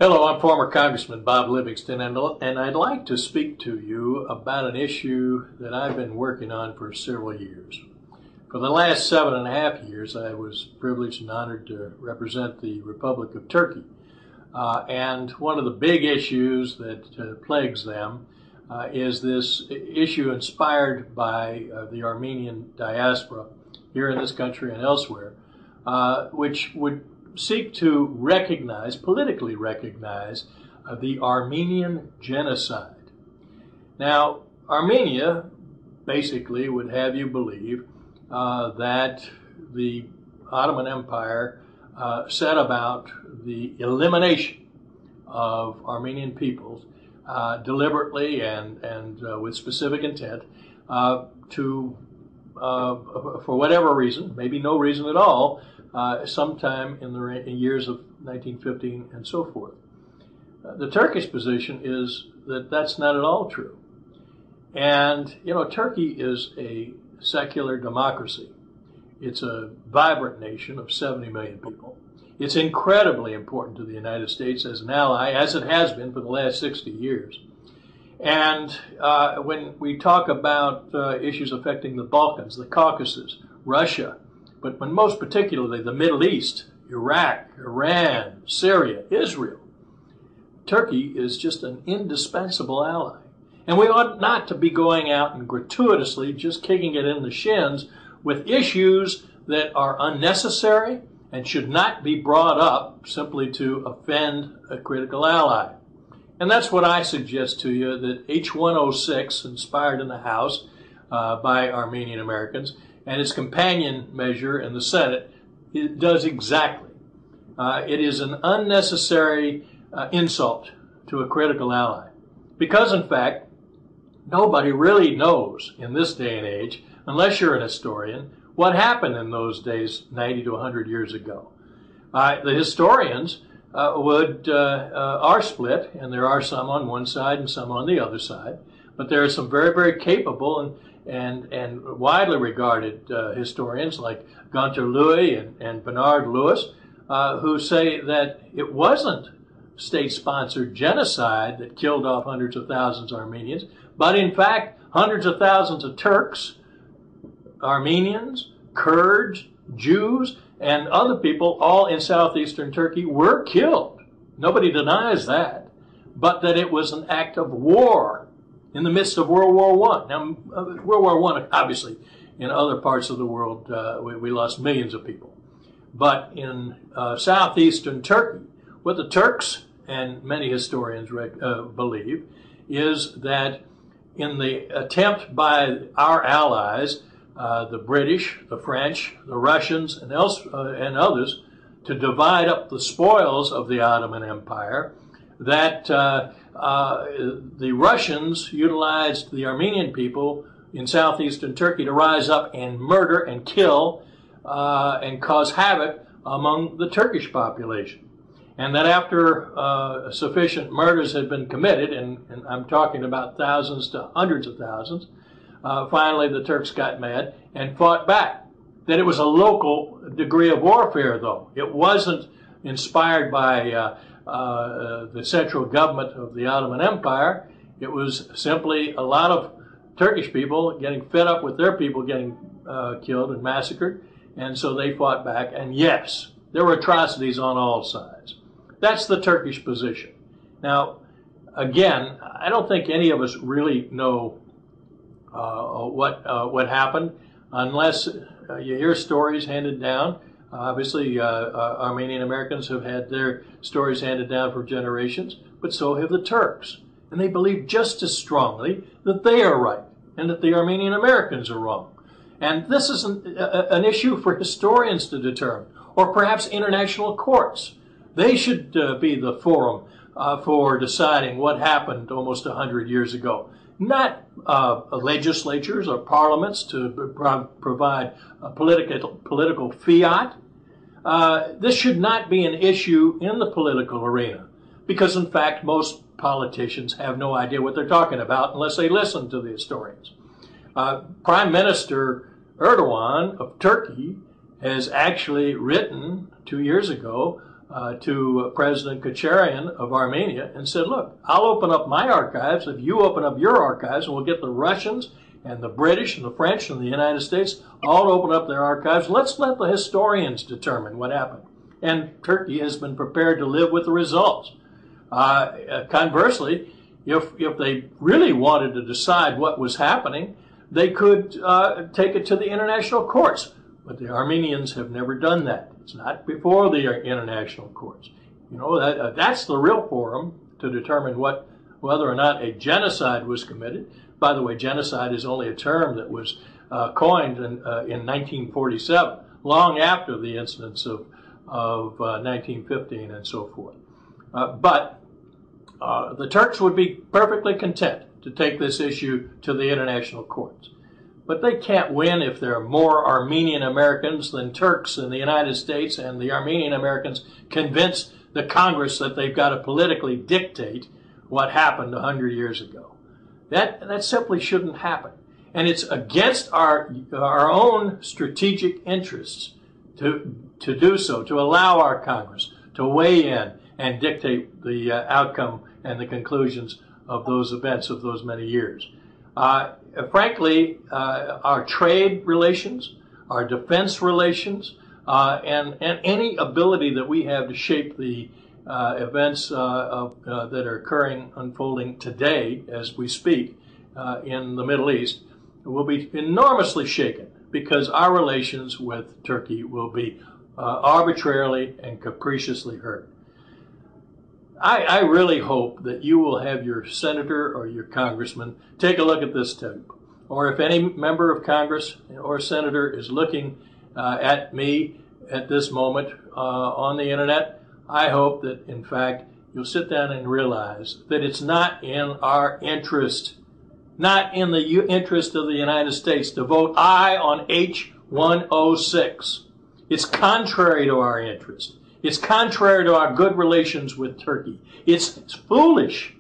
Hello, I'm former Congressman Bob Livingston, and I'd like to speak to you about an issue that I've been working on for several years. For the last 7.5 years, I was privileged and honored to represent the Republic of Turkey. And one of the big issues that plagues them is this issue inspired by the Armenian diaspora here in this country and elsewhere, which would seek to recognize, politically recognize, the Armenian genocide. Now, Armenia basically would have you believe that the Ottoman Empire set about the elimination of Armenian peoples deliberately and with specific intent to, for whatever reason, maybe no reason at all, sometime in the years of 1915 and so forth. The Turkish position is that that's not at all true. And, you know, Turkey is a secular democracy. It's a vibrant nation of 70 million people. It's incredibly important to the United States as an ally, as it has been for the last 60 years. And when we talk about issues affecting the Balkans, the Caucasus, Russia, but most particularly the Middle East, Iraq, Iran, Syria, Israel, Turkey is just an indispensable ally. And we ought not to be going out and gratuitously just kicking it in the shins with issues that are unnecessary and should not be brought up simply to offend a critical ally. And that's what I suggest to you, that H106, inspired in the House by Armenian Americans, and its companion measure in the Senate, it does exactly. It is an unnecessary insult to a critical ally. Because, in fact, nobody really knows in this day and age, unless you're an historian, what happened in those days 90 to 100 years ago. The historians are split, and there are some on one side and some on the other side, but there are some very, very capable and widely regarded historians like Gunter Louis and Bernard Lewis, who say that it wasn't state-sponsored genocide that killed off hundreds of thousands of Armenians, but in fact hundreds of thousands of Turks, Armenians, Kurds, Jews, and other people all in southeastern Turkey were killed. Nobody denies that, but that it was an act of war in the midst of World War I. Now, World War I, obviously, in other parts of the world, we lost millions of people. But in southeastern Turkey, what the Turks and many historians believe is that in the attempt by our allies, the British, the French, the Russians, and others, to divide up the spoils of the Ottoman Empire, that the Russians utilized the Armenian people in southeastern Turkey to rise up and murder and kill and cause havoc among the Turkish population. And that after sufficient murders had been committed, and I'm talking about thousands to hundreds of thousands, finally the Turks got mad and fought back. That it was a local degree of warfare, though. It wasn't inspired by the central government of the Ottoman Empire. It was simply a lot of Turkish people getting fed up with their people getting killed and massacred, and so they fought back. And yes, there were atrocities on all sides. That's the Turkish position. Now, again, I don't think any of us really know what happened unless you hear stories handed down. Obviously, Armenian Americans have had their stories handed down for generations, but so have the Turks. And they believe just as strongly that they are right and that the Armenian Americans are wrong. And this is an issue for historians to determine, or perhaps international courts. They should be the forum for deciding what happened almost 100 years ago. Not legislatures or parliaments to provide a political fiat. This should not be an issue in the political arena, because in fact most politicians have no idea what they're talking about unless they listen to the historians. Prime Minister Erdogan of Turkey has actually written 2 years ago to President Kafesciyan of Armenia and said, look, I'll open up my archives if you open up your archives, and we'll get the Russians and the British and the French and the United States all open up their archives. Let's let the historians determine what happened. And Turkey has been prepared to live with the results. Conversely, if they really wanted to decide what was happening, they could take it to the international courts. But the Armenians have never done that. It's not before the international courts. You know, that's the real forum to determine whether or not a genocide was committed. By the way, genocide is only a term that was coined in 1947, long after the incidents of 1915 and so forth. But the Turks would be perfectly content to take this issue to the international courts. But they can't win if there are more Armenian Americans than Turks in the United States, and the Armenian Americans convince the Congress that they've got to politically dictate what happened 100 years ago. That simply shouldn't happen. And it's against our own strategic interests to do so, to allow our Congress to weigh in and dictate the outcome and the conclusions of those events of those many years. Frankly, our trade relations, our defense relations, and any ability that we have to shape the events that are occurring, unfolding today as we speak in the Middle East will be enormously shaken, because our relations with Turkey will be arbitrarily and capriciously hurt. I really hope that you will have your senator or your congressman take a look at this tape. Or if any member of Congress or senator is looking at me at this moment on the internet, I hope that, in fact, you'll sit down and realize that it's not in our interest, not in the interest of the United States, to vote aye on H-106. It's contrary to our interest. It's contrary to our good relations with Turkey. It's foolish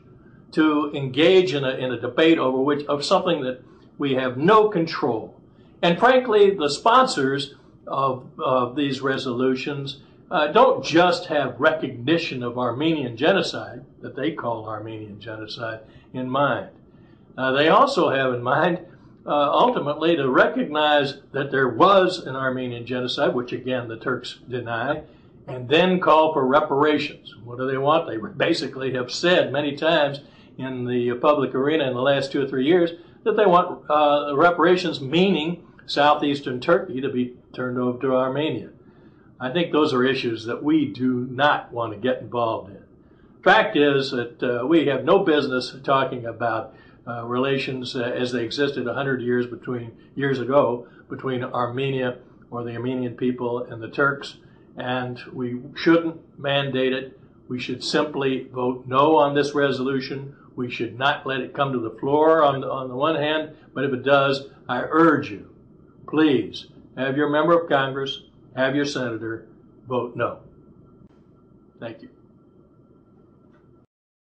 to engage in a debate of something that we have no control. And frankly, the sponsors of these resolutions don't just have recognition of Armenian genocide, that they call Armenian genocide, in mind. They also have in mind, ultimately, to recognize that there was an Armenian genocide, which again the Turks deny, and then call for reparations. What do they want? They basically have said many times in the public arena in the last 2 or 3 years that they want reparations, meaning southeastern Turkey, to be turned over to Armenia. I think those are issues that we do not want to get involved in. Fact is that we have no business talking about relations as they existed 100 years ago between Armenia, or the Armenian people, and the Turks, and we shouldn't mandate it. We should simply vote no on this resolution. We should not let it come to the floor on the one hand, but if it does, I urge you, please have your member of Congress, have your senator vote no. Thank you.